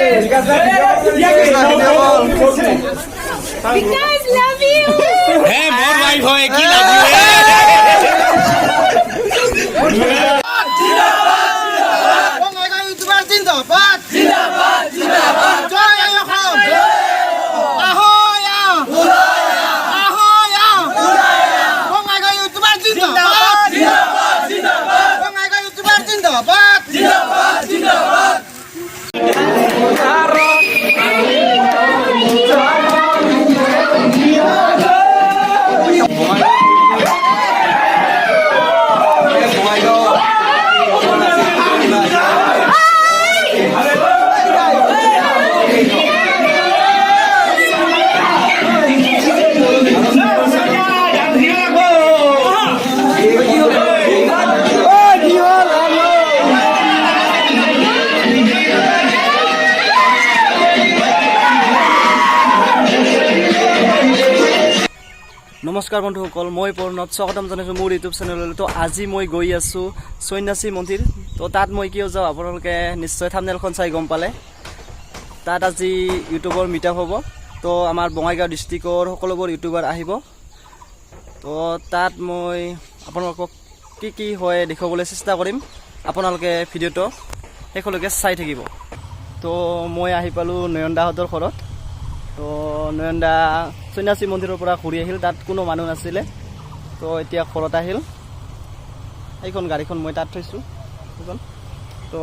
Because love you. Hey, more wife hoye ki love you. Bongaigaon YouTuber Zindabad. Zindabad, Zindabad. Joy Ayokam. Ahoy! Ahoy! Bongaigaon YouTuber Zindabad. Zindabad, Zindabad. Bongaigaon YouTuber Zindabad. Zindabad, Zindabad. নমস্কাৰ বন্ধুসকল মই পূৰ্ণত স্বাগতম জনাইছোঁ মোৰ YouTube চেনেললৈ। তো আজি মই গৈ আছোঁ সন্ন্যাসী মন্দিৰ। তো তাত মই কিয় যাওঁ আপোনালোকে নিশ্চয় থাম্বনেইলখন চাই গম পালে। তাত আজি ইউটিউবৰ মিটআপ হ'ব। তো আমাৰ বঙাইগাঁও ডিষ্ট্ৰিক্টৰ সকলোবোৰ ইউটিউবাৰ আহিব। তো তাত মই আপোনালোকক কি হয় দেখুৱাবলৈ চেষ্টা কৰিম। আপোনালোকে ভিডিঅ'টো শেষলৈকে চাই থাকিব। তো মই আহি পালোঁ নয়ন দাহঁতৰ ঘৰত। তো নয়ন দা সন্ন্যাসী মন্দিৰৰ পৰা ঘূৰি আহিল, তাত কোনো মানুহ নাছিলে। তো এতিয়া ঘৰত আহিল। এইখন গাড়ীখন মই তাত থৈছোঁ সেইখন। তো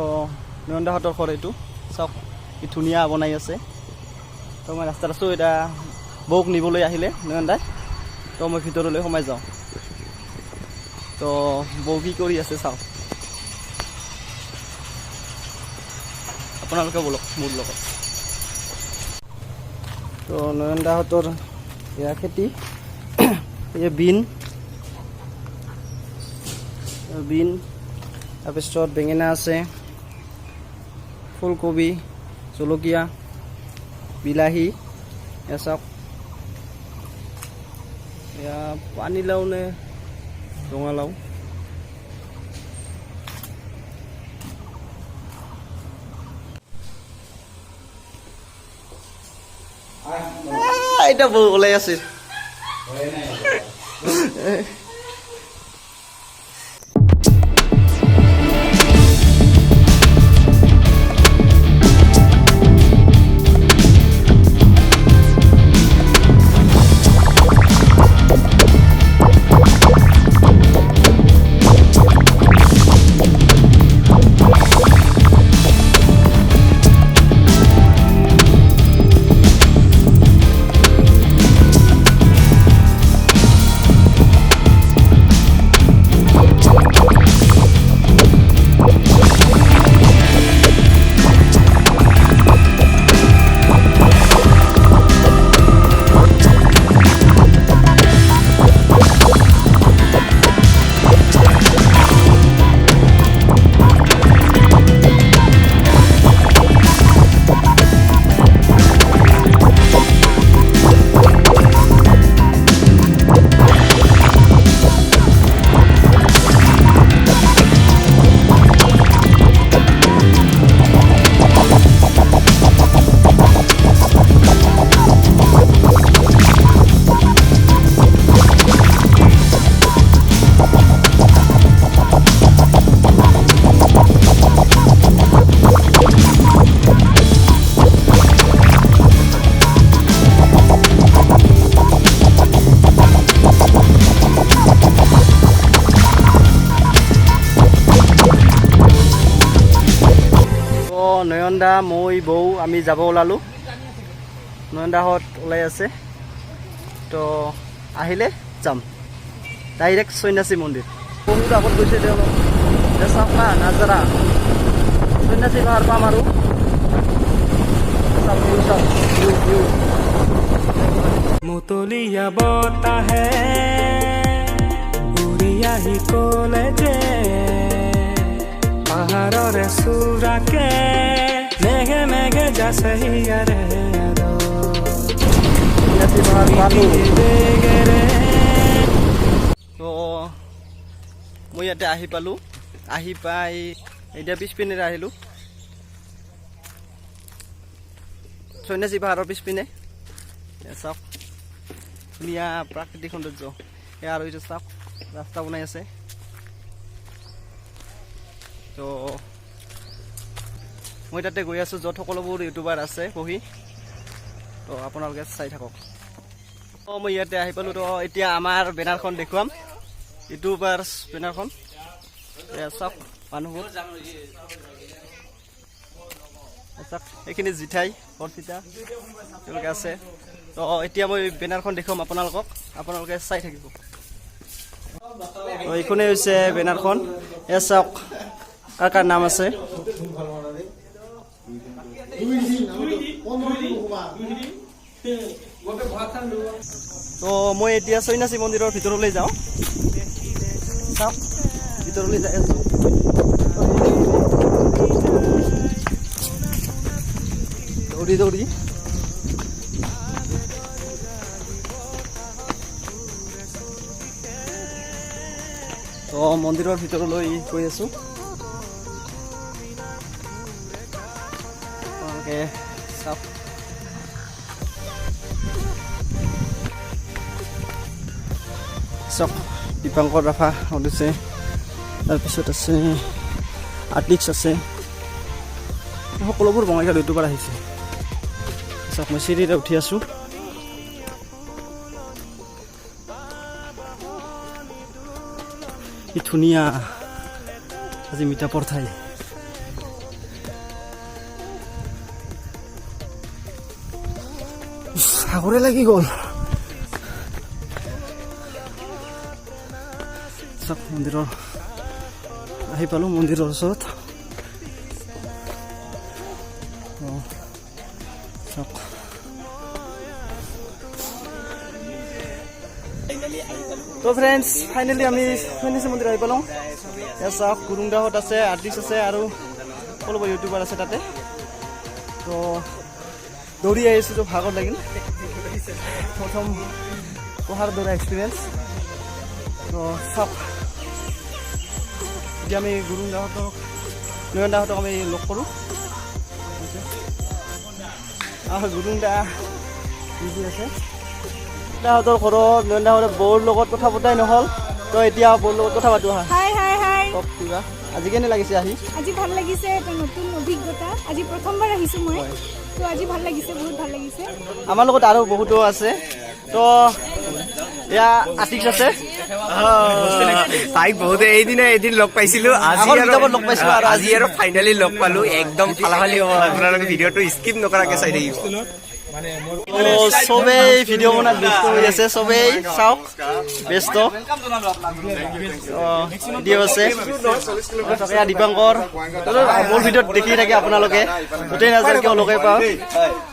নয়ন দাহঁতৰ ঘৰ এইটো চাওক, কি ধুনীয়া বনাই আছে। তো মই ৰাস্তাত আছোঁ, এতিয়া বৌক নিবলৈ আহিলে নয়ন দাই। তো মই ভিতৰলৈ সোমাই যাওঁ। তো বৌ কি কৰি আছে চাওক, আপোনালোকে বলক মোৰ লগত। তো নয়ন দাহঁতৰ এয়া খেতি, এই বিন তাৰপিছত বেঙেনা আছে, ফুলকবি, জলকীয়া, বিলাহী, এয়া চাওক। এয়া পানীলাও নে ৰঙালাও। এটা বউ ওলাই আছে। নয়ন দা, মই, বৌ আমি যাব ওলালোঁ। নয়ন দাহঁত ওলাই আছে। তো আহিলে যাম ডাইৰেক্ট সন্ন্যাসী মন্দিৰ। বহুত আগত গৈছে তেওঁলোক, চাওক না নাজাৰা সন্ন্যাসী পাহাৰ পাম আৰু চাওক ভিউ, চাওক ভিউ। মুতলিয়া বতাহে উৰি আহি ক'লে যে পাহাৰৰে চূড়াকে মেঘে মেঘে যাছে হিয়াৰে তো মই ইয়াতে আহি পালোঁ। আহি পাই এতিয়া পিছপিনেৰে আহিলোঁ। সন্যাসী পাহাৰৰ পিছপিনে চাওক ধুনীয়া প্ৰাকৃতিক সৌন্দৰ্য এয়া আৰু এইটো চাওক ৰাস্তা বনাই আছে তো মই তাতে গৈ আছোঁ য'ত সকলোবোৰ ইউটিউবাৰ আছে বহি তো আপোনালোকে চাই থাকক মই ইয়াতে আহি পালোঁ তো এতিয়া আমাৰ বেনাৰখন দেখুৱাম ইউটিউবাৰ্ছ বেনাৰখন এয়া চাওক মানুহবোৰ চাওক এইখিনি জিঠাই বৰপিতা তেওঁলোকে আছে তো এতিয়া মই বেনাৰখন দেখুৱাম আপোনালোকে চাই থাকিব তো এইখনেই হৈছে বেনাৰখন এয়া চাওক কাৰ নাম আছে তো মই এতিয়া সন্যাসী মন্দিৰৰ ভিতৰলৈ যাওঁ চাওক ভিতৰলৈ যাই আছোঁ দৌৰি দৌৰি তো মন্দিৰৰ ভিতৰলৈ গৈ আছোঁ আপোনালোকে চাওক চাওক দীপাংকৰ ৰাভা আছে তাৰপিছত আছে আৰ্টিক্স আছে সকলোবোৰ বঙাইগাঁও ইউটিউবাৰ আহিছে চাওক মই চিৰিৰে উঠি আছোঁ কি ধুনীয়া আজি মিটাপৰ ঠাই সাগৰে লাগি গ'ল চাওক মন্দিৰৰ আহি পালোঁ মন্দিৰৰ ওচৰত চাওক তো ফ্ৰেণ্ডছ ফাইনেলি আমি সন্যাসী মন্দিৰ আহি পালোঁ ইয়াত চাওক গুৰুংদাহঁত আছে আৰ্টিষ্ট আছে আৰু সকলোবোৰ ইউটিউবাৰ আছে তাতে তো দৌৰি আহিছোঁ তো ভাগৰ লাগিল প্ৰথম পঢ়াৰ দৌৰা এক্সপিৰিয়েঞ্চ তো চাওক এতিয়া আমি গুৰুংদাহঁতক নয়নদাহঁতক আমি লগ কৰোঁ গুৰুংদা বিজি আছে দাহঁতৰ ঘৰত নয়নদাহঁতে বৌৰ লগত কথা পতাই নহ'ল তো এতিয়া বৌৰ লগত কথা পাতো আহা হাই হাই হাই কওক কিবা আজি কেনে লাগিছে আহি আজি ভাল লাগিছে এটা নতুন অভিজ্ঞতা আজি প্ৰথমবাৰ আহিছোঁ মই তো আজি ভাল লাগিছে বহুত ভাল লাগিছে আমাৰ লগত আৰু বহুতো আছে তো এয়া আৰ্টিক্স আছে তাইক বহুতে এদিন লগ পাইছিলো লগ পাইছিলো আৰু আজি আৰু ফাইনেলি লগ পালো একদম ফালাফালি হ'ব আপোনালোকে ভিডিঅ'টো স্কিপ নকৰাকে চাই থাকিব চবেই ভিডিঅ' বনাত ব্যস্ত হৈ আছে চবেই চাওক ব্যস্ত ভিডিঅ' আছে দীপাংকৰ মোৰ ভিডিঅ'ত দেখি থাকে আপোনালোকে গোটেই নাজান কিয় লগে পাওঁ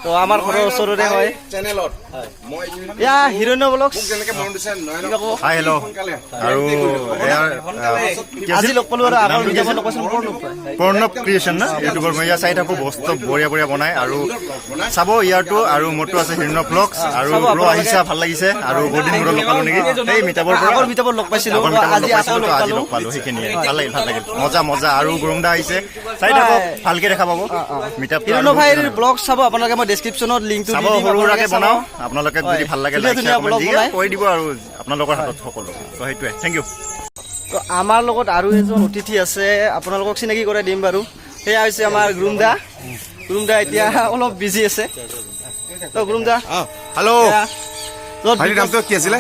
তো আমাৰ ঘৰৰ ওচৰতে হয় এয়া হিৰণ্য ব্লগছ হাই হেল্ল' আৰু আজি লগ পালোঁ আৰু আগৰ ভিডিঅ'খন কৈছোঁ প্ৰণৱ ক্ৰিয়েশ্যন না ইউটিউবৰ মই ইয়াত চাই থাকোঁ বস্তু বঢ়িয়া বঢ়িয়া বনাই আৰু চাব ইয়াৰটো আৰু মোৰটো আছে হিৰণ্য ব্লগছ আৰু ব্ৰ আহিছা ভাল লাগিছে আৰু বহুত দিন মূৰত লগ পালোঁ নেকি এই মিটাবৰ পৰা আগৰ ভিডিঅ'ত লগ পাইছিলোঁ আজি আকৌ লগ আজি লগ পালোঁ সেইখিনিয়ে ভাল লাগিল মজা আৰু গুৰুংদা আহিছে চাই থাকক ভালকে দেখা পাব মিটাপ হিৰণ্য ভাইৰ ব্লগ চাব আপোনালোকে মই ডেছক্ৰিপশ্যনত লিংকটো চাব সৰু সুৰাকে বনাওঁ আপোনালোকে যদি ভাল লাগে কৈ দিব আৰু আপোনালোকৰ হাতত সকলো তো সেইটোৱে থেংক ইউ তো আমাৰ লগত আৰু এজন অতিথি আছে আপোনালোকক চিনাকি কৰাই দিম বাৰু সেয়া হৈছে আমাৰ গুৰুংদা এতিয়া অলপ বিজি আছে তো গুৰুংদা হেল্ল' ভাইটিৰ নামটো কি আছিলে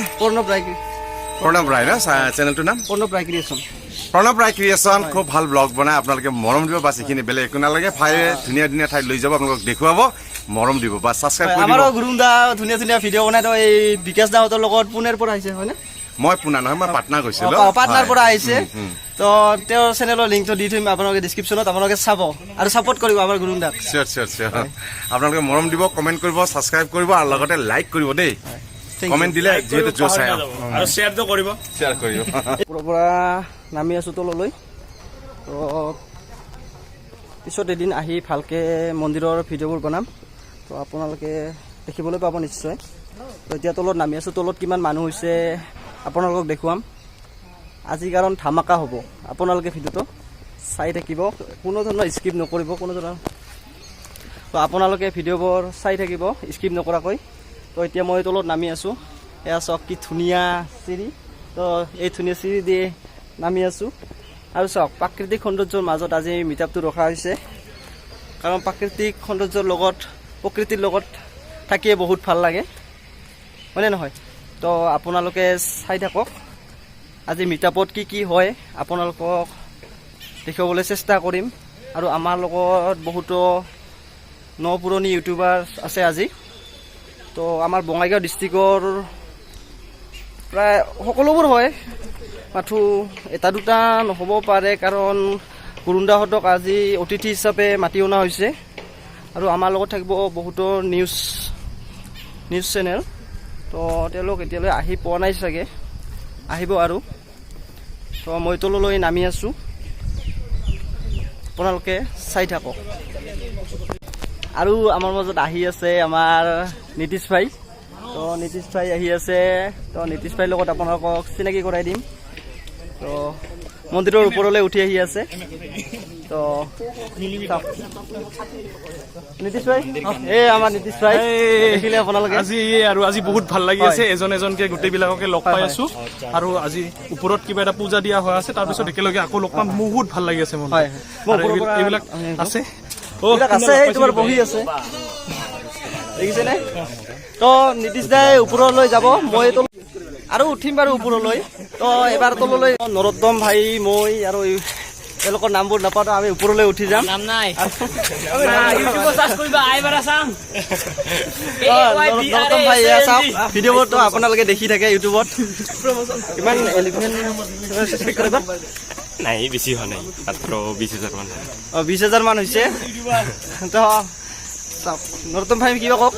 প্ৰণৱ ৰায় ন চেনেলটোৰ নাম প্ৰণৱ ৰায় ক্ৰিয়েশ্যন খুব ভাল ব্লগ বনাই আপোনালোকে মৰম দিব বাছ এইখিনি বেলেগ একো নালাগে ভাইৰে ধুনীয়া ঠাইত লৈ যাব আপোনালোকক দেখুৱাব মৰম দিব বা ছাবস্ক্ৰাইব কৰি দিব আমাৰো গুৰুংদা ধুনীয়া ভিডিঅ' বনাই তো এই বিকাশ দাহঁতৰ লগত পুনেৰ পৰা আহিছে হয়নে মই পুনা নহয় মই পাটনা গৈছিলোঁ পাটনাৰ পৰা আহিছে তো তেওঁৰ চেনেলৰ লিংকটো দি থম আপোনালোকে ডেছক্ৰিপশ্যনত আপোনালোকে চাব আৰু ছাপোৰ্ট কৰিব আমাৰ গুৰুংদাক চিয়'ৰ আপোনালোকে মৰম দিব কমেণ্ট কৰিব ছাবস্ক্ৰাইব কৰিব আৰু লগতে লাইক কৰিব দেই কমেণ্ট দিলে যিহেতু জোৰ চাই আৰু শ্বেয়াৰটো কৰিব ওপৰৰ পৰা নামি আছোঁ তললৈ তো পিছত এদিন আহি ভালকৈ মন্দিৰৰ ভিডিঅ'বোৰ বনাম তো আপোনালোকে দেখিবলৈ পাব নিশ্চয় তো এতিয়া তলত নামি আছোঁ তলত কিমান মানুহ হৈছে আপোনালোকক দেখুৱাম আজি কাৰণ ধামাকা হ'ব আপোনালোকে ভিডিঅ'টো চাই থাকিব কোনো ধৰণৰ স্কিপ নকৰিব কোনো ধৰণৰ তো আপোনালোকে ভিডিঅ'বোৰ চাই থাকিব স্কিপ নকৰাকৈ। তো এতিয়া মই তলত নামি আছোঁ। এয়া চাওক কি ধুনীয়া চিৰি। তো এই ধুনীয়া চিৰি দি নামি আছোঁ। আৰু চাওক প্ৰাকৃতিক সৌন্দৰ্যৰ মাজত আজি মিটআপটো ৰখা হৈছে, কাৰণ প্ৰাকৃতিক সৌন্দৰ্যৰ লগত প্ৰকৃতিৰ লগত থাকিয়ে বহুত ভাল লাগে, হয়নে নহয়? তো আপোনালোকে চাই থাকক আজি মিটআপত কি কি হয়, আপোনালোকক দেখুৱাবলৈ চেষ্টা কৰিম। আৰু আমাৰ লগত বহুতো পুৰণি ইউটিউবাৰ আছে আজি। তো আমাৰ বঙাইগাঁও ডিষ্ট্ৰিক্টৰ প্ৰায় সকলোবোৰ হয়, মাথো এটা দুটা নহ'ব পাৰে, কাৰণ গুৰুন্দাহঁতক আজি অতিথি হিচাপে মাতি অনা হৈছে। আৰু আমাৰ লগত থাকিব বহুতো নিউজ চেনেল। তো তেওঁলোক এতিয়ালৈ আহি পোৱা নাই চাগে, আহিব আৰু। তো মই তললৈ নামি আছোঁ, আপোনালোকে চাই থাকক। আৰু আমাৰ মাজত আহি আছে আমাৰ নীতিশ ভাই। তো নীতিশ ভাই আহি আছে। তো নীতিশ ভাইৰ লগত আপোনালোকক চিনাকি কৰাই দিম। তো মন্দিৰৰ ওপৰলৈ উঠি আহি আছে। তো নীতিশ ভাই, এই আমাৰ নীতিশ ভাই দেখিলে আপোনালোকে আজি বহুত ভাল লাগি আছে, এজন এজনকে গোটেইবিলাককে লগ পাই আছো। আৰু আজি ওপৰত কিবা এটা পূজা দিয়া হৈ আছে, তাৰপিছত একেলগে আকৌ লগ পাম, বহুত ভাল লাগি আছে মন। এইবিলাক আছে তোমাৰ বহি আছে, দেখিছেনে? তো নীতিশ দাই ওপৰলৈ যাব, মই আৰু উঠিম বাৰু ওপৰলৈ। তো এবাৰ তললৈ নৰোত্তম ভাই, মই আৰু তেওঁলোকৰ নামবোৰ নাপাওঁ, আমি ওপৰলৈ উঠি যাম। নৰোত্তম ভাই চাওক, ভিডিঅ'বোৰতো আপোনালোকে দেখি থাকে ইউটিউবত। কিমান 11 নাই, বেছি হোৱা নাই, মাত্ৰ 20,000 মান। 20,000 মান হৈছে। তো চাওক নৰোত্তম ভাই কিবা কওক।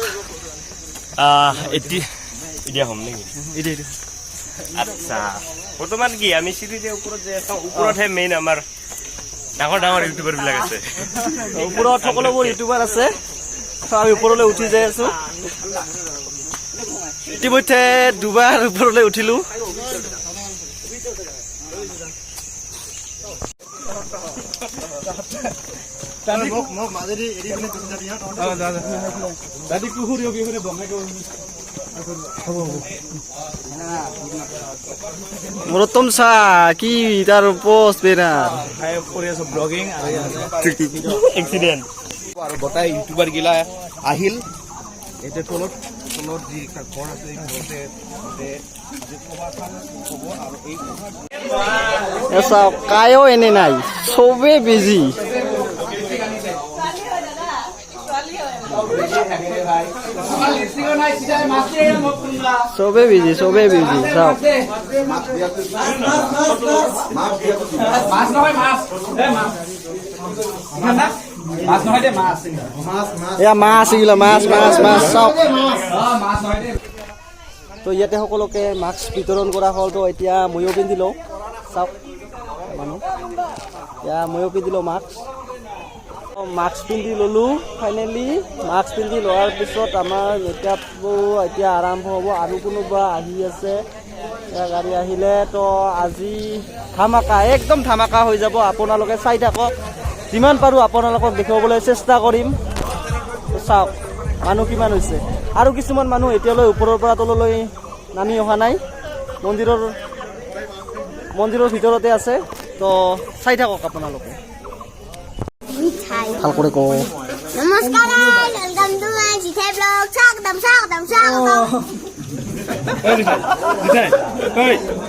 এতিয়া হ'ম নেকি? আচ্ছা, বৰ্তমান কি আমি চিৰিতে ওপৰত যে আছোঁ, ওপৰতহে মেইন আমাৰ ডাঙৰ ডাঙৰ ইউটিউবাৰ বিলাক আছে। ওপৰত সকলোবোৰ ইউটিউবাৰ আছে। আমি ওপৰলৈ উঠি যাই আছো। ইতিমধ্যে দুবাৰ ওপৰলৈ উঠিলো। নৰোত্তম চা কি তাৰ পোষ্ট বেনাৰ কৰি আছো ব্লগিং এক্সিডেণ্ট। আৰু গোটাই ইউটিউবাৰ গিলা আহিল। এতিয়া তলত যি ঘৰ আছে এই ঘৰতে চাওক কায়ো এনে নাই, চবেই বিজি। চবেই বিজি চাওক। এয়া মাছ এগুলা, মাছ চাওক। তো ইয়াতে সকলোকে মাস্ক বিতৰণ কৰা হ'ল। তো এতিয়া ময়ো পিন্ধি লওঁ, চাওক মানুহ। এতিয়া ময়ো পিন্ধি লওঁ মাস্ক পিন্ধি ল'লোঁ। ফাইনেলি মাস্ক পিন্ধি লোৱাৰ পিছত আমাৰ মেকআপটো এতিয়া আৰম্ভ হ'ব। আৰু কোনোবা আহি আছে, গাড়ী আহিলে। তো আজি ধামাকা, একদম ধামাকা হৈ যাব। আপোনালোকে চাই থাকক, যিমান পাৰোঁ আপোনালোকক দেখুৱাবলৈ চেষ্টা কৰিম। চাওক মানুহ কিমান হৈছে। আৰু কিছুমান মানুহ এতিয়ালৈ ওপৰৰ পৰা তললৈ নামি অহা নাই, মন্দিৰৰ ভিতৰতে আছে। তো চাই থাকক আপোনালোকে। ভাল কৰে কো। নমস্কাৰ, ওয়েলকাম টু মাই জিথাই ব্লগ। স্বাগতম।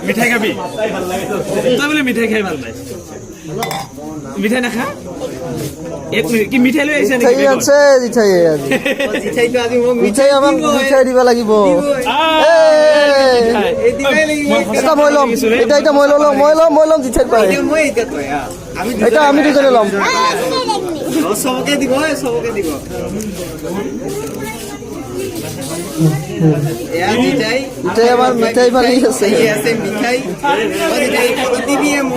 মিঠাই খাবি? তই বোলে মিঠাই খাই ভাল পাই, মিঠাই নাখা? এক মিনিট, কি মিঠাই লৈ আহিছে নেকি? মিঠাই আমাক মিঠাই দিব লাগিব। এটা মই ল'ম জিঠাইত পাই। এটা আমি দুজনে ল'ম। চবকে দিব। মিঠাই আমাৰ মিঠাই ভালি আছে। মিঠাই দিব।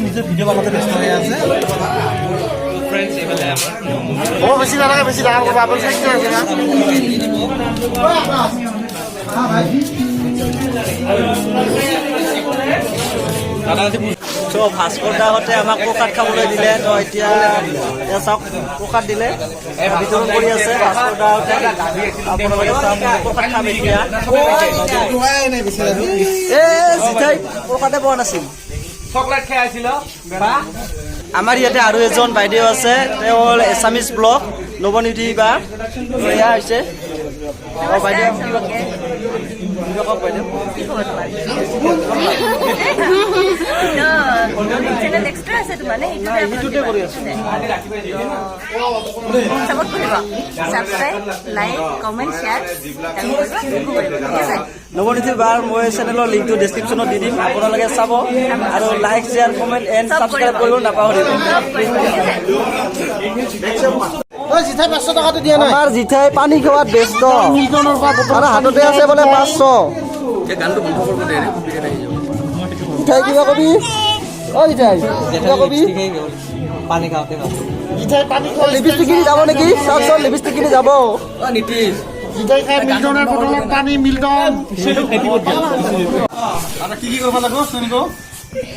নিজৰ ভিডিঅ' বনাওঁতে ব্যস্ত হৈ আছে। ফ্ৰেণ্ডছ এইফালে আমাৰ বেছি নালাগে বেছি ডাঙৰ কথা আপুনি চাইছে তো ভাস্কৰ দাহঁতে আমাক প্ৰসাদ খাবলৈ দিলে। তো এতিয়া চাওক প্ৰসাদ দিলে, বিতৰণ কৰি আছে ভাস্কৰ দাহঁতে। আপোনালোকে চাওক প্ৰসাদ খাম এতিয়া। জিঠাই প্ৰসাদে পোৱা নাছিল, চকলেট খাই আছিল। আমাৰ ইয়াতে আৰু এজন বাইদেউ আছে, তেওঁ হ'ল এছামিজ ব্লগ নৱনীতি বা এয়া হৈছে বাইদেউ। কওক বাইদেউ। সেইটোতে কৰি আছো। নৱনীতি বাৰ মই চেনেলৰ লিংকটো ডেছক্ৰিপশ্যনত দি দিম, আপোনালোকে চাব আৰু like share comment and subscribe কৰিব নাপাহৰিব। আমাৰ জিঠাই পানী খোৱাত ব্যস্ত আৰু হাততে আছে বোলে 500। জিঠাই কিবা কবি? অ জিঠাই কিবা কবি? লিপষ্টিক কিনি যাব নেকি? চাওকচোন লিপষ্টিক কিনি যাব। জিঠাই খাই মিল্টনৰ বটলত পানী মিল্টন আৰু কি কৰিব লাগিব শুনিব?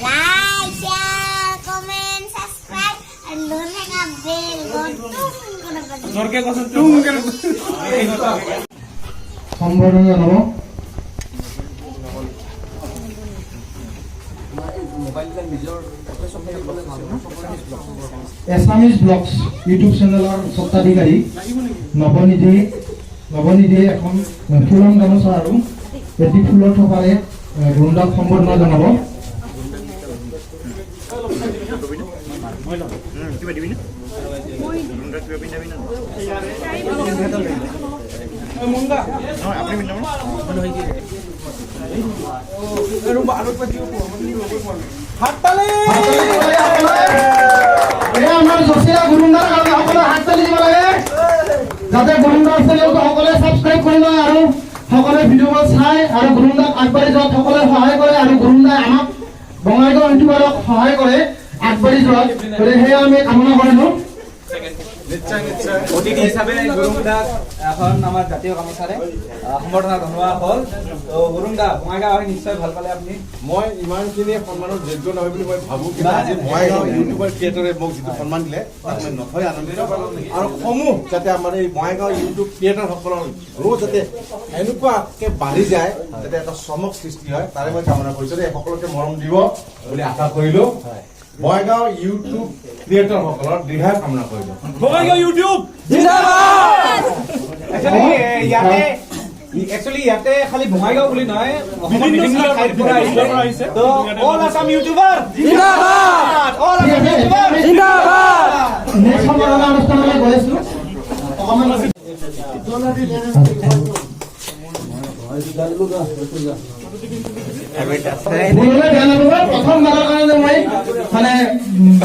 Like, share, comment, subscribe, and don't hang up bell. সম্বৰ্ধনা জনাব। এছামিজ ব্লগছ ইউটিউব চেনেলৰ স্বত্বাধিকাৰী নৱনীতিয়ে এখন ফুলন গামোচা আৰু এটি ফুলৰ থোপাৰে গুৰুদাক সম্বৰ্ধনা জনাব। আমাৰ জচিয়া গুৰুদাৰ কাৰণে সকলোৱে হাত তালি দিব লাগে, যাতে গুৰুদাৰ চেনেলটো সকলোৱে ছাবস্ক্ৰাইব কৰি লয় আৰু সকলোৱে ভিডিঅ'বোৰ চাই আৰু গুৰুদাক আগবাঢ়ি যোৱাত সকলোৱে সহায় কৰে আৰু গুৰুদাই আমাক বঙাইগাঁও ইউটিউবাৰক সহায় কৰে আগবাঢ়ি যোৱাত। সেয়া আমি কামনা কৰিলো। অতিথি হিচাপে গুৰুদাক এখন আমাৰ জাতীয় গামোচাৰে সম্বৰ্ধনা জনোৱা হ'ল। তো গুৰুদা বঙাইগাঁও আহি নিশ্চয় ভাল পালে আপুনি? মই ইমানখিনি সন্মানৰ যোগ্য নহয় বুলি মই ভাবো, কিন্তু আজি বঙাইগাঁও ইউটিউবাৰ ক্ৰিয়েটৰে মোক যিটো সন্মান দিলে তাক মই নথৈ আনন্দিত আৰু সমূহ যাতে আমাৰ এই বঙাইগাঁও ইউটিউব ক্ৰিয়েটৰসকলৰ গ্ৰ' যাতে এনেকুৱাকে বাঢ়ি যায়, যাতে এটা চমক সৃষ্টি হয়, তাৰে মই কামনা কৰিছোঁ। সকলোকে মৰম দিব বুলি আশা কৰিলো। বঙাইগাঁও ইউটিউব ক্ৰিয়েটৰসকলৰ দীৰ্ঘায়ু কামনা কৰিলো। বঙাইগাঁও ইউটিউব জিন্দাবাদ। ইয়াতে খালি বঙাইগাঁও বুলি নহয়, অসমৰ বিভিন্ন ঠাইৰ পৰা আহিছে। তো অল আছাম ইউটিউবাৰ জিন্দাবাদ, অল আছাম ইউটিউবাৰ জিন্দাবাদ। নেক্সট সম্বৰ্ধনা অনুষ্ঠানলৈ গৈ আছো। প্ৰথমবাৰৰ কাৰণে মই মানে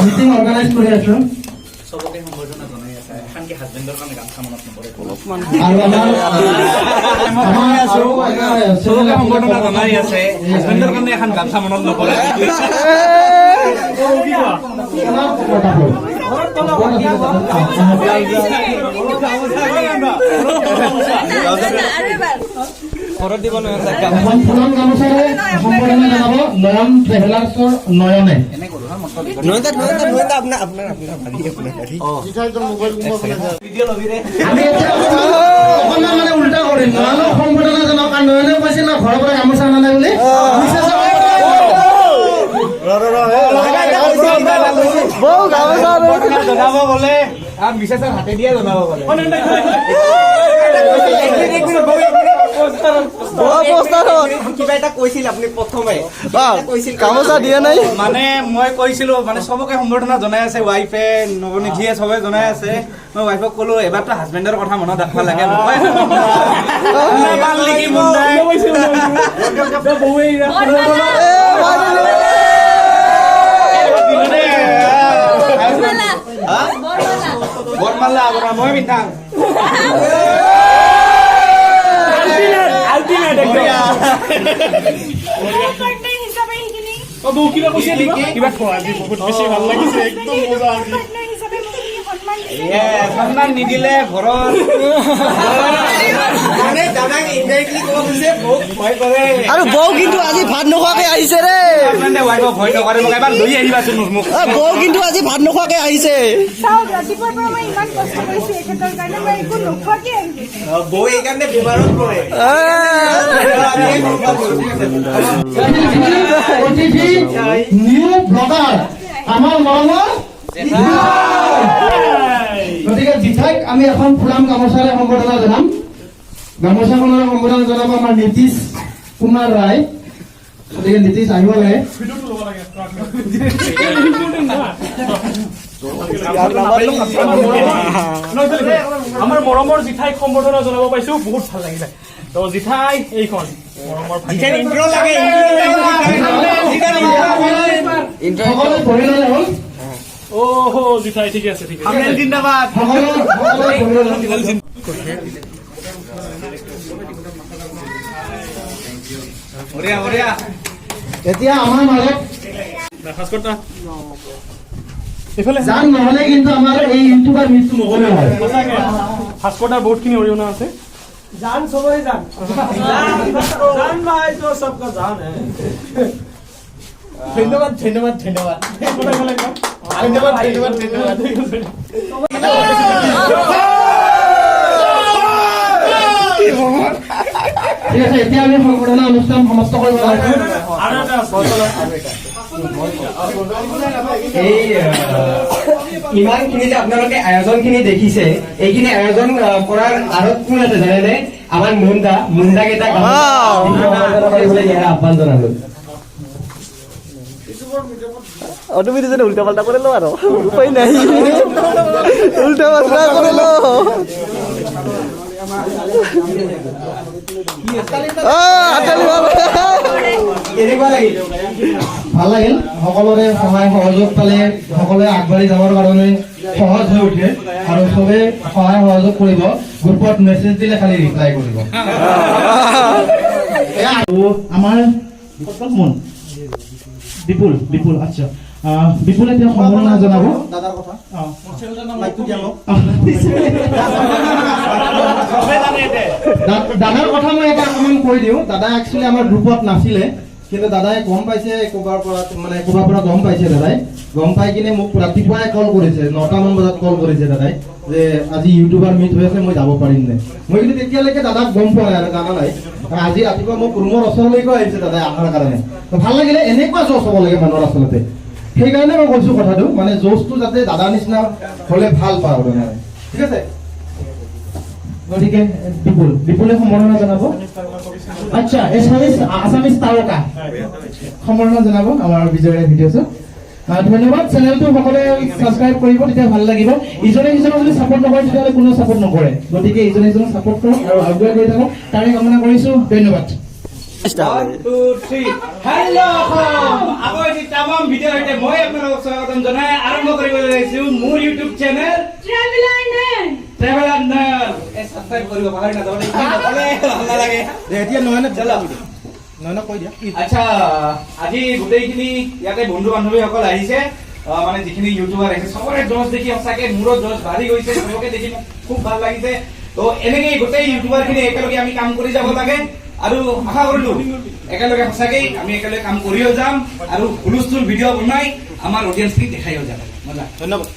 মিটিং অৰ্গেনাইজ কৰি আছো। চবকে সম্বৰ্ধনা জনাই আছে। এখানকে হাজবেণ্ডৰ কাৰণে গামছা মনত নপৰে। চবকে সম্বৰ্ধনা জনাই আছে, হাজবেণ্ডৰ কাৰণে এখন গামছা মনত নপৰে। ঘৰত দিব ফুলন গামোচাৰে সম্বৰ্ধনা জনাব নয়ন ট্ৰেভেলাৰ্ছৰ নয়নে। অকণমান মানে উল্টা কৰিম, নয়নক সম্বৰ্ধনা জনাব। কাৰণ নয়নে কৈছিল ন ঘৰৰ পৰা গামোচা নানে বুলি। জনাব গ'লে বিশেষৰ হাতে দিয়ে জনাব গ'লে কিবা এটা কৈছিল আপুনি প্ৰথমে গামোচা দিয়া নাই মানে মই কৈছিলো মানে চবকে সম্বৰ্ধনা জনাই আছে, ৱাইফে নৱনীতিয়ে চবে জনাই আছে। মই ৱাইফক ক'লো এবাৰতো হাজবেণ্ডৰ কথা মনত ৰাখিব লাগে। বৰমালা আপোনাৰ মই পিন্ধাম। কিবা খোৱা বহুত বেছি ভাল লাগিছে, একদম মজা আজি। সন্মান নিদিলে ঘৰত মানে দাদাক ইনডাইৰেক্টলি ক'ব খুজিছে মোক ভয় কৰে আৰু বৌ কিন্তু আজি ভাত নোখোৱাকে আহিছে ৰে মানে ৱাইফক ভয় নকৰে মোক এবাৰ লৈ আহিবাচোন মোক বৌ কিন্তু আজি ভাত নোখোৱাকে আহিছে চাওক ৰাতিপুৱাৰ পৰা মই ইমান কষ্ট কৰিছোঁ এখেতৰ কাৰণে মই একো নোখোৱাকে আহিছোঁ বৌ এইকাৰণে বেমাৰত পৰে নিউ ব্লগাৰ আমাৰ মৰমৰ গতিকে জিঠাইক আমি এখন ফুলাম গামোচাৰে সম্বৰ্ধনা জনাম গামোচাখনৰ সম্বৰ্ধনা জনাব আমাৰ নীতিশ কুমাৰ ৰায় গতিকে নীতিশ আহিব লাগে আমাৰ মৰমৰ জিঠাইক সম্বৰ্ধনা জনাব পাইছো বহুত ভাল লাগিছে তো জিঠাই এইখন মৰমৰ সকলোৱে বহি ল'লে হ'ল জিঠাই ঠিকে আছে ঠিক আছে জিন্দাবাদ সকলোৱে বহি ল'লে এতিয়া আমাৰ মাজত যান নহ'লে কিন্তু আমাৰ এই ইউটিউবাৰ মৃত্যু নহ'লে হয় ভাস্কৰদাৰ বহুতখিনি অৰিহণা আছে जान सबरे जान जान भाई तो सबका जान है धन्यवाद धन्यवाद धन्यवाद धन्यवाद धन्यवाद धन्यवाद ঠিক আছে এতিয়া আমি সম্বৰ্ধনা অনুষ্ঠান সমাপ্ত কৰিব লাগে এই ইমানখিনি যে আপোনালোকে আয়োজনখিনি দেখিছে এইখিনি আয়োজন কৰাৰ আঁৰত কোন আছে জানেনে আমাৰ মুণ্ডাকেইটাক কৰিবলৈ ইয়াৰ আহ্বান জনালো তুমি দুজনে উল্টা পাল্টা কৰে লো আৰো উপায় নাই উল্টা পাল্টা কৰে লো ভাল লাগিল সকলোৰে সহায় সহযোগ পালে সকলোৱে আগবাঢ়ি যাবৰ কাৰণে সহজ হৈ উঠে আৰু চবে সহায় সহযোগ কৰিব গ্ৰুপত মেছেজ দিলে খালি ৰিপ্লাই কৰিব আমাৰ মন বিপুল বিপুল আচ্ছা বিপুলে তেওঁ সম্বৰ্ধনা জনাব দাদাৰ কথা দাদাৰ কথা মই এটা অকণমান কৈ দিওঁ দাদা একচুৱেলি আমাৰ গ্ৰুপত নাছিলে কিন্তু দাদাই গম পাইছে ক'ৰবাৰ পৰা গম পাইছে দাদাই গম পাই কিনে মোক ৰাতিপুৱাই কল কৰিছে 9টামান বজাত কল কৰিছে দাদাই যে আজি ইউটিউবাৰ মিট হৈ আছে মই যাব পাৰিম নে মই কিন্তু তেতিয়ালৈকে দাদাক গম পোৱা নাই আৰু জানা নাই আজি ৰাতিপুৱা মোক ৰুমৰ ওচৰলৈকে আহিছে দাদাই অহাৰ কাৰণে ভাল লাগিলে এনেকুৱা জোচ হ'ব লাগে মানুহৰ আচলতে সেইকাৰণে মই কৈছো কথাটো মানে জোচটো যাতে দাদাৰ নিচিনা হ'লে ভাল পাওঁ মানে ঠিক আছে গতিকে বিপুলে সম্বৰ্ধনা জনাব আচ্ছা আছামিজ তাৰকা সম্বৰ্ধনা জনাব আমাৰ বিজয় ভিডিঅ'ছ ধন্যবাদ চেনেলটো সকলোৱে ছাবস্ক্ৰাইব কৰিব তেতিয়া ভাল লাগিব ইজনে সিজনক যদি ছাপোৰ্ট নকৰে তেতিয়াহ'লে কোনো ছাপোৰ্ট নকৰে গতিকে ইজনে সিজনক ছাপোৰ্ট কৰক আৰু আগুৱাই গৈ থাকক তাৰে কামনা কৰিছো ধন্যবাদ হেল্ল' আকৌ এটি তামাম ভিডিঅ' সৈতে মই আপোনালোকক স্বাগতম জনাই আৰম্ভ কৰিবলৈ লৈছো মোৰ ইউটিউব চেনেল ট্ৰেভেলাৰ নাৰ সাবস্ক্ৰাইব কৰিব পাহৰি নাযাব ভাল নালাগে এতিয়া নয়নক কৈ দিয়া আচ্ছা আজি গোটেইখিনি ইয়াতে বন্ধু বান্ধৱীসকল আহিছে মানে যিখিনি ইউটিউবাৰ আহিছে চবৰে জজ দেখি সঁচাকে মূৰত জজ বাঢ়ি গৈছে চবকে দেখি খুব ভাল লাগিছে তো এনেকৈ গোটেই ইউটিউবাৰখিনি একেলগে আমি কাম কৰি যাব লাগে আৰু আশা কৰিলো একেলগে সঁচাকেই আমি একেলগে কাম কৰিও যাম আৰু হুলস্থুল ভিডিঅ' বনাই আমাৰ অডিয়েন্সখিনিক দেখাইও যাম ধন্যবাদ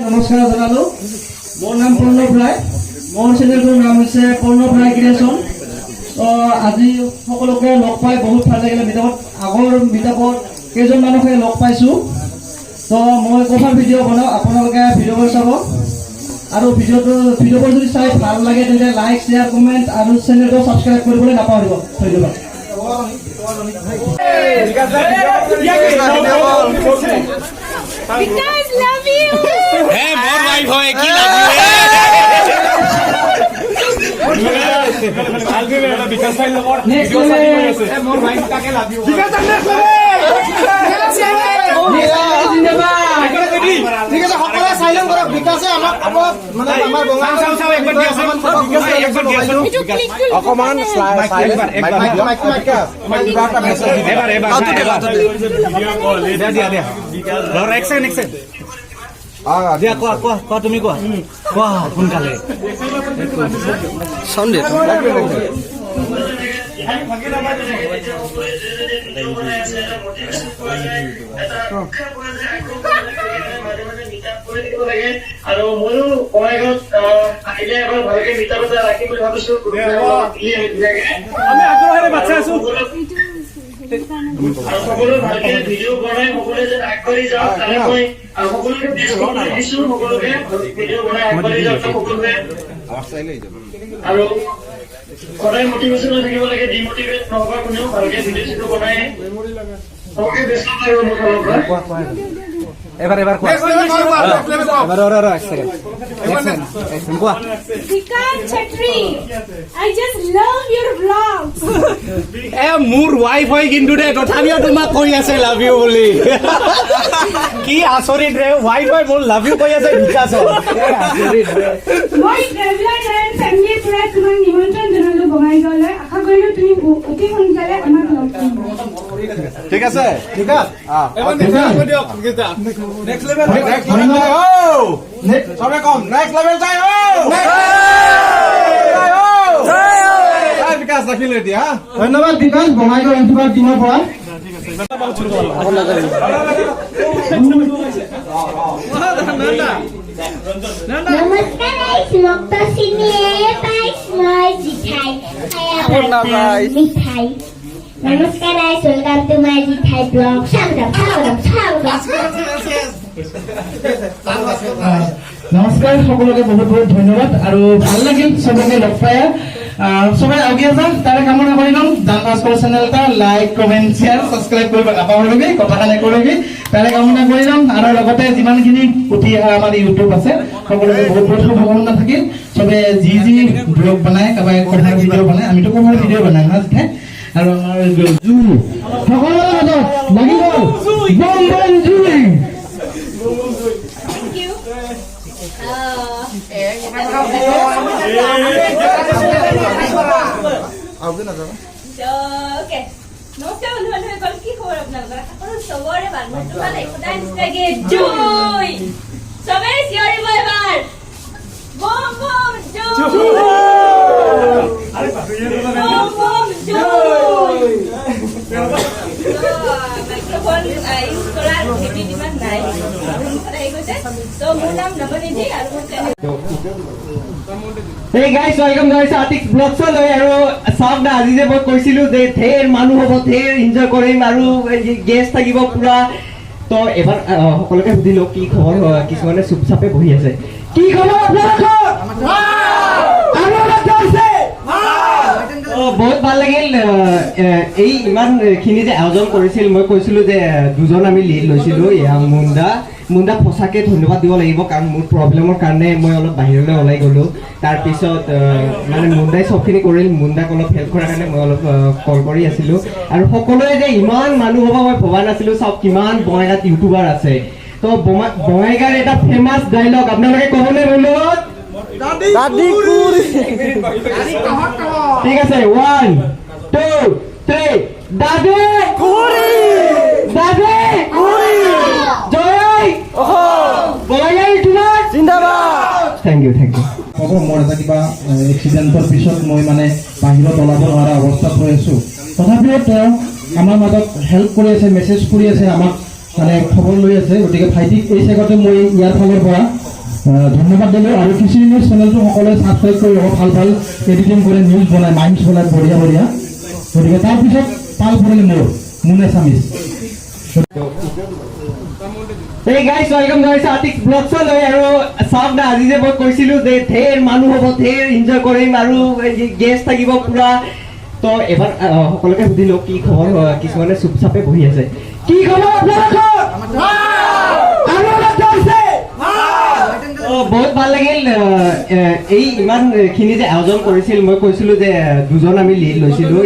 নমস্কাৰ জনালো মোৰ নাম প্ৰণৱ ৰায় মোৰ চেনেলটোৰ নাম হৈছে প্ৰণৱ ৰায় ক্ৰিয়েশ্যন আজি সকলোকে লগ পাই বহুত ভাল লাগিলে মিটাপত আগৰ মিটাপত কেইজন মানুহে লগ পাইছো তো মই কভাৰ ভিডিঅ' বনাওঁ আপোনালোকে ভিডিঅ'বোৰ চাব আৰু ভিডিঅ'বোৰ যদি চাই ভাল লাগে তেন্তে লাইক শ্বেয়াৰ কমেণ্ট আৰু চেনেলটো ছাবস্ক্ৰাইব কৰিবলৈ নাপাহৰিব ধন্যবাদ Because love you. Hey, more wife hoye ki love you. মোৰ ভাইক কাকে লাভ ইউ জিন্দাবাদ ঠিক আছে সকলোৱে চাইলেণ্ট কৰক বিকাশে আমাক ক'ব মানে আমাৰ অকমান দিয়া কোৱা কোৱা কোৱা তুমি কোৱা কোৱা সোনকালে সন্দেহ আৰু ময়ো বঙাইগাঁৱত আহিলে এবাৰ ভালকে মিটাৰ এটা ৰাখিম বুলি ভাবিছো আমি আগ্ৰহেৰে বাচ্ছা আছো আৰু সকলোৱে ভালকে ভিডিঅ' বনাই সকলোৱে যেন আগবাঢ়ি যাওক তাৰে মই সকলোকে দিছো সকলোকে ভিডিঅ' বনাই আগবাঢ়ি যাওক সকলোৱে আৰু সদায় মটিভেশ্যন হৈ থাকিব লাগে ডিমটিভেট নহব কোনেও ভালকে ভিডিঅ' চিডিঅ' বনাই সকলোকে ব্যস্ত থাকিব মোৰ ফালৰ পৰা এবাৰ কোৱা কোৱা Vikas Chetri, I just love your vlogs. মোৰ ৱাইফ হয় কিন্তু দে তথাপিও তোমাক কৈ আছে লাভ ইউ বুলি কি আচৰিত ৰে ৱাইফ হয় মোৰ লাভ ইউ কৈ আছে বিকাশক মই ট্ৰেভেলাৰ এণ্ড ফেমিলিৰ পৰা তোমাক নিমন্ত্ৰণ জনালো বঙাইগাঁৱলৈ আশা কৰিলো তুমি অতি সোনকালে আমাক লগ কৰিবা ঠিক আছে ঠিক আছে সবে কম নেক্সট লেভেল যাই বিকাশ ৰাখিলো এতিয়া ধন্যবাদ বিকাশ বঙাইগাঁও ইউটিউবৰ টিমৰ পৰা নমস্কাৰ শ্লোকটো চিনিয়ে পাইছ মই জিঠাই মিঠাই নমস্কাৰ ৱেলকাম টু মাই জিঠাই ব্লগ স্বাগতম নমস্কাৰ সকলোকে বহুত বহুত ধন্যবাদ আৰু ভাল লাগিল চবকে লগ পাই সবাই আগে যাম তাৰে কামনা কৰি ল'ম জান ভাস্কৰ চেনেল এটা লাইক কমেণ্ট শ্বেয়াৰ ছাবস্ক্ৰাইব কৰিব নাপাহৰিবি কথাখানে কৰিবি তাৰে কামনা কৰি ল'ম আৰু লগতে যিমানখিনি উঠি অহা আমাৰ ইউটিউব আছে সকলোকে বহুত বহুত শুভকামনা থাকিল চবে যি ব্লগ বনায় কাৰোবাই কথাৰ ভিডিঅ' বনায় আমিতো কমাৰ ভিডিঅ' বনাই না জিঠাই আৰু আমাৰ সকলোৰে মাজত লাগি গ'ল বম বম জুই নমস্কাৰ বন্ধু বান্ধৱীসকল কি খবৰ আপোনালোকৰ সকলো চবৰে ভাল মই তোমালে সদায় নিচিনাকে জয় চবে চিঞৰিব এবাৰ বম বম জয় বম বম জয় মাইক্ৰফোন ইউজ কৰাৰ হেবিট ইমান নাই সদায় কৈছে তো মোৰ নাম নৱনিধি আৰু মোৰ channel Hey guys, welcome guys Atik's Vlogs লৈ আৰু চাওক না আজি যে মই কৈছিলো যে ধেৰ মানুহ হ'ব ধেৰ এনজয় কৰিম আৰু গেষ্ট থাকিব পুৰা তো এবাৰ সকলোকে সুধিলো কি খবৰ কিছুমানে চুপচাপে বহি আছে কি খবৰ আপোনালোকৰ বহুত ভাল লাগিল এই ইমানখিনি যে আয়োজন কৰিছিল মই কৈছিলো যে দুজন আমি লিড লৈছিলো মুণ্ডা সঁচাকৈ ধন্যবাদ দিব লাগিব কাৰণ মোৰ প্ৰব্লেমৰ কাৰণে মই অলপ বাহিৰলৈ ওলাই গ'লোঁ তাৰপিছত মানে মুণ্ডাই চবখিনি কৰিল মুণ্ডাক অলপ হেল্প কৰাৰ কাৰণে মই অলপ কল কৰি আছিলোঁ আৰু সকলোৱে যে ইমান মানুহ হ'ব মই ভবা নাছিলোঁ চাওক কিমান বঙাইগাঁৱত ইউটিউবাৰ আছে তো বঙাইগাঁৱৰ এটা ফেমাছ ডাইলগ আপোনালোকে ক'বনে বোলত ঠিক আছে 1 2 3 দাদে কুৰি দাদে কুৰি জয় বঙাইগাঁও ইউটিউবাৰ জিন্দাবাদ থেংক ইউ হ'ব মোৰ এটা কিবা এক্সিডেণ্টৰ পিছত মই মানে বাহিৰত ওলাব নোৱাৰা অৱস্থাত হৈ আছোঁ তথাপিও তেওঁ আমাৰ মাজত হেল্প কৰি আছে মেছেজ কৰি আছে আমাক মানে খবৰ লৈ আছে গতিকে ভাইটিক এই চেগতে মই ইয়াৰ ফালৰ পৰা ধন্যবাদ দিলোঁ আৰু খিচিৰি নিউজ চেনেলটো সকলোৱে ছাবস্ক্ৰাইব কৰি ল'ব ভাল এডিটিং কৰে নিউজ বনায় মাইণ্ডছ বনায় বঢ়িয়া গতিকে তাৰপিছত পাল পৰিলে মোৰ মুনে চামিজ Hey guys, welcome guys Atik's Vlogs লৈ আৰু চাওক না আজি যে মই কৈছিলো যে ধেৰ মানুহ হ'ব ধেৰ এনজয় কৰিম আৰু গেষ্ট থাকিব পুৰা তো এবাৰ সকলোকে সুধিলো কি খবৰ কিছুমানে চুপচাপে বহি আছে কি খবৰ আপোনালোকৰ বহুত ভাল লাগিল এই ইমানখিনি যে আয়োজন কৰিছিল মই কৈছিলোঁ যে দুজন আমি লিড লৈছিলোঁ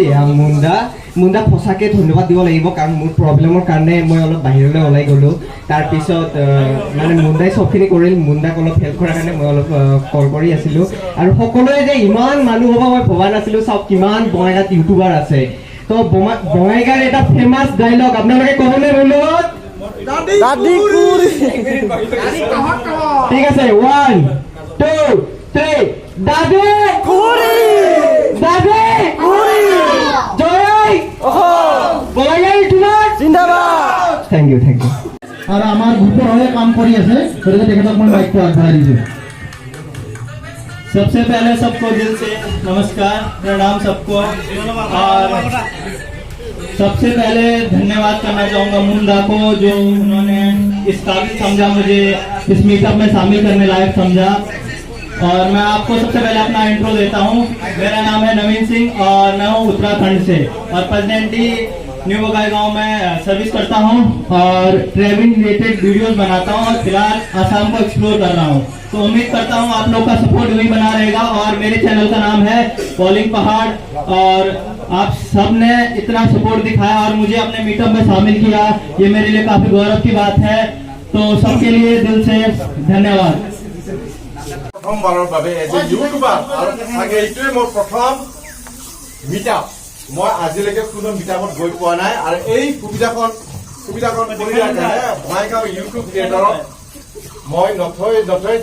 মুণ্ডাক সঁচাকৈ ধন্যবাদ দিব লাগিব কাৰণ মোৰ প্ৰব্লেমৰ কাৰণে মই অলপ বাহিৰলৈ ওলাই গ'লোঁ তাৰপিছত মানে মুণ্ডাই চবখিনি কৰিল মুণ্ডাক অলপ হেল্প কৰাৰ কাৰণে মই অলপ কল কৰি আছিলোঁ আৰু সকলোৱে যে ইমান মানুহ হ'ব মই ভবা নাছিলোঁ চাওক কিমান বঙাইগাঁৱত ইউটিউবাৰ আছে তো বঙাইগাঁৱৰ এটা ফেমাছ ডাইলগ আপোনালোকে ক'বনে মোৰ লগত ঠিক আছে 1 2 3 দাদু কুৰি দাদু কুৰি জয় বঙাইগাঁও ইউটিউবাৰ জিন্দাবাদ থ্যাংক ইউ আৰু আমাৰ গ্ৰুপৰ হৈ কাম কৰি আছে গতিকে তেখেতক মই মাইকটো আগবঢ়াই দিছোঁ सबसे पहले सबको दिल से नमस्कार प्रणाम सबको और सबसे पहले धन्यवाद करना चाहूँगा मुंडा को जो उन्होंने इस काबिल समझा मुझे इस मीटअप में शामिल करने लायक समझा और मैं आपको सबसे पहले अपना इंट्रो देता हूँ मेरा नाम है नवीन सिंह और मैं हूँ उत्तराखंड से और प्रेजेंटली न्यू बंगाईगांव में सर्विस करता हूँ और ट्रैवलिंग रिलेटेड वीडियोस बनाता हूँ और फिलहाल आसाम को एक्सप्लोर कर रहा हूँ तो उम्मीद करता हूँ आप लोग का सपोर्ट वही बना रहेगा और मेरे चैनल का नाम है कॉलिंग पहाड़ और आप सब ने इतना सपोर्ट दिखाया और मुझे अपने मीटअप में शामिल किया ये मेरे लिए काफी गौरव की बात है तो सबके लिए दिल से धन्यवाद প্ৰথমবাৰৰ বাবে এজ এ ইউটিউবাৰ আৰু চাগে এইটোৱে মোৰ প্ৰথম মিটআপ মই আজিলৈকে কোনো মিটআপত গৈ পোৱা নাই আৰু এই সুবিধাকণ কৰি দিয়াৰ কাৰণে বঙাইগাঁও ইউটিউব ক্ৰিয়েটৰক মই নথৈ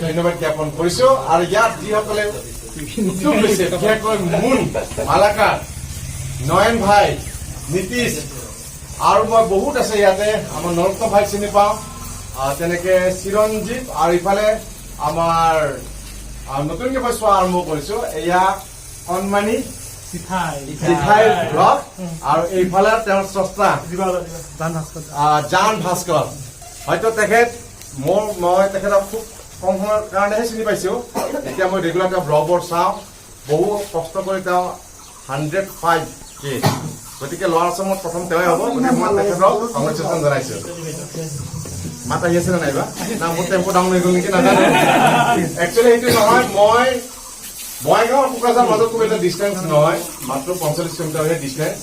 ধন্যবাদ জ্ঞাপন কৰিছো আৰু ইয়াত যিসকলে উদ্যোগ লৈছে বিশেষকৈ মুন মালাকাৰ নয়ন ভাই নীতিশ আৰু মই বহুত আছে ইয়াতে আমাৰ নৰত্ন ভাই চিনি পাওঁ তেনেকে চিৰঞ্জীৱ আৰু ইফালে আমাৰ নতুনকে মই চোৱা আৰম্ভ কৰিছো এয়া সন্মানী জিঠাই ব্লগ আৰু এইফালে তেওঁৰ স্ৰষ্টা জান ভাস্কৰ হয়তো তেখেত মই তেখেতক খুব কম সময়ৰ কাৰণেহে চিনি পাইছো এতিয়া মই ৰেগুলাৰ তেওঁ ব্লগবোৰ চাওঁ বহু কষ্ট কৰি তেওঁ 105K গতিকে লোৱাৰ সময়ত প্ৰথম তেওঁৱে হ'ব গতিকে মই তেখেতক কংগ্ৰেচুলেশ্যন জনাইছো মাত আহি আছে নে নাইবা না মোৰ টেম্পো ডাউন হৈ গ'ল নেকি নাজানো একচুৱেলি সেইটো নহয় মই বঙাইগাঁও আৰু কোকৰাঝাৰ মাজত খুব এটা ডিষ্টেঞ্চ নহয় মাত্ৰ 45 কিলোমিটাৰহে ডিষ্টেঞ্চ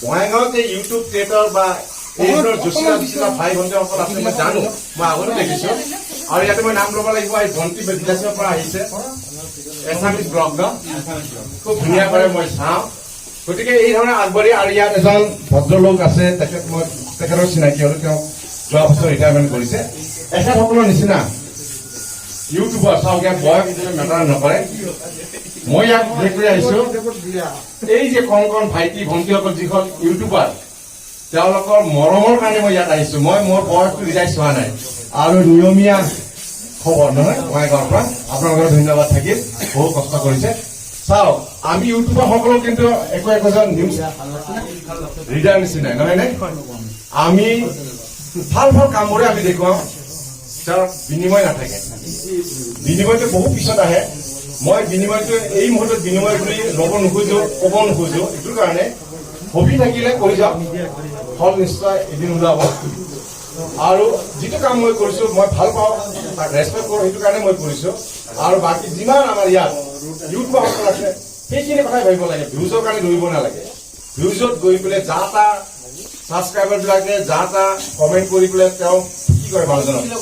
বঙাইগাঁৱত এই ইউটিউব ক্ৰিয়েটৰ বা এইবোৰৰ জোচিলা ভাই ভণ্টিসকল আছে মই জানো মই আগতে দেখিছো আৰু ইয়াতে মই নাম ল'ব লাগিব এই ভণ্টি বিদ্যাসীৰ পৰা আহিছে এছামিজ ব্লগ ন খুব ধুনীয়া কৰে মই চাওঁ গতিকে এই ধৰণে আগবাঢ়ি আৰু ইয়াত এজন ভদ্ৰলোক আছে তেখেতৰ চিনাকি হ'ল তেওঁ যোৱা বছৰ ৰিটায়াৰমেণ্ট কৰিছে এখেতসকলৰ নিচিনা ইউটিউবাৰ চাওক ইয়াত বয়স মেটাৰ নকৰে মই ইয়াক উল্লেখ কৰি আহিছো এই যে কণ ভাইটি ভণ্টিসকল যিখন ইউটিউবাৰ তেওঁলোকৰ মৰমৰ কাৰণে মই ইয়াত আহিছো মই মোৰ বয়সটো ৰিজাইজ হোৱা নাই আৰু নিয়মীয়া খবৰ নহয় বঙাইগাঁৱৰ পৰা আপোনালোকৰ ধন্যবাদ থাকিল বহু কষ্ট কৰিছে চাওক আমি ইউটিউবাৰ সকলো কিন্তু একোজন নিউজ ৰিডাৰ নিচিনাই নহয় নে আমি ভাল কামবোৰে আমি দেখুৱাওঁ যাৰ বিনিময় নাথাকে বিনিময়টো বহু পিছত আহে মই বিনিময়টো এই মুহূৰ্তত বিনিময় বুলি ল'ব নোখোজো ক'ব নোখোজো এইটোৰ কাৰণে হবি থাকিলে কৰি যাওক ফল নিশ্চয় এদিন ওলাব আৰু যিটো কাম মই কৰিছো মই ভাল পাওঁ তাক ৰেচপেক্ট কৰোঁ সেইটো কাৰণে মই কৰিছো আৰু বাকী যিমান আমাৰ ইয়াত ইউটিউবাৰসকল আছে সেইখিনি কথাই ভাবিব লাগে ভিউজৰ কাৰণে দৌৰিব নালাগে ভিউজত গৈ পেলাই যা তা ছাবস্ক্ৰাইবাৰবিলাকে যা তা কমেণ্ট কৰি পেলাই তেওঁ কি কৰে মানুহজনক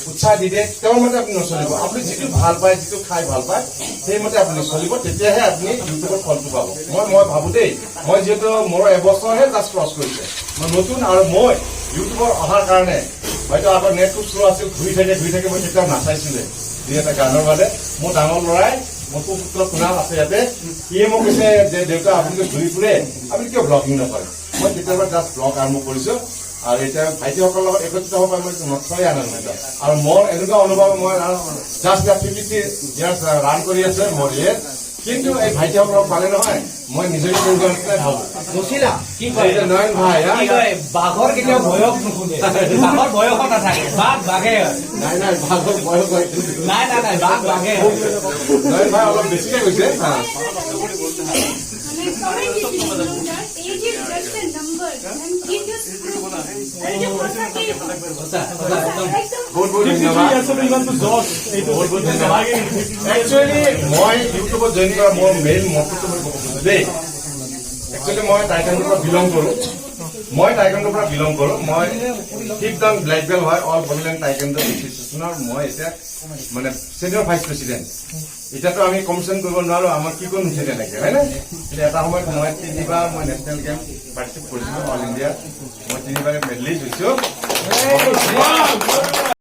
উৎসাহ দি দিয়ে তেওঁৰ মতে আপুনি নচলিব আপুনি যিটো ভাল পায় যিটো খাই ভাল পায় সেইমতে আপুনি চলিব তেতিয়াহে আপুনি ইউটিউবত ফলটো পাব মই ভাবো দেই মই যিহেতু মোৰ এবছৰহে জাষ্ট ক্ৰছ কৰিছে মই নতুন আৰু মই ইউটিউবৰ অহাৰ কাৰণে হয়তো আগৰ নেটটো শ্ল' আছিল ঘূৰি থাকে মই কেতিয়াও নাচাইছিলে দুই এটা গানৰ বাদে মোৰ ডাঙৰ ল'ৰাই মোৰ পুত্ৰ কুণাল আছে ইয়াতে সিয়ে মোক কৈছে যে দেউতা আপুনিতো ঘূৰি ফুৰে আপুনি কিয় ব্লগিং নকৰে মই তেতিয়াৰ পৰা জাষ্ট ব্লগ আৰম্ভ কৰিছো আৰু এতিয়া ভাইটিসকলৰ লগত একত্ৰিত হ'ব পাৰি মই নথৈ আনন্দিত আৰু মোৰ এনেকুৱা অনুভৱ মই জাষ্ট 50 ইয়াৰ্ছ ৰান কৰি আছে মোৰ ইয়েৰ কিন্তু এই ভাইটিসকলক পালে নহয় মই নিজে কৰিব নিচিনাই ভাবো জচিলা কি কয় নয়ন ভাই বাঘৰ কেতিয়াও বয়স নুশুনে বাঘৰ বয়স নাথাকে বাঘে নাই বাঘৰ বয়স হয় নাই বাঘে নয়ন ভাই অলপ বেছিকে কৈছে Age is just a number, and if you screw বহুত বহুত ধন্যবাদ একচুৱেলি মই ইউটিউবত জইন কৰা মোৰ মেইন মতটো মই ক'ব খুজিছো দেই একচুৱেলি মই টাইকাণ্ডোৰ পৰা বিলং কৰোঁ মই 5th ডাউন ব্লেক বেল্ট হয় অল বডিলেণ্ড টাইকাণ্ডো এছ'চিয়েশ্যনৰ মই এতিয়া মানে চিনিয়ৰ ভাইচ প্ৰেচিডেণ্ট এতিয়াতো আমি কমিশ্যন কৰিব নোৱাৰো আমাৰ কি কোনো নুঠে তেনেকে হয় নে এটা সময়ত মই 3বাৰ মই নেশ্যনেল গেম পাৰ্টিচিপেট কৰিছিলোঁ অল ইণ্ডিয়া মই 3বাৰে মেডেলিষ্ট হৈছোঁ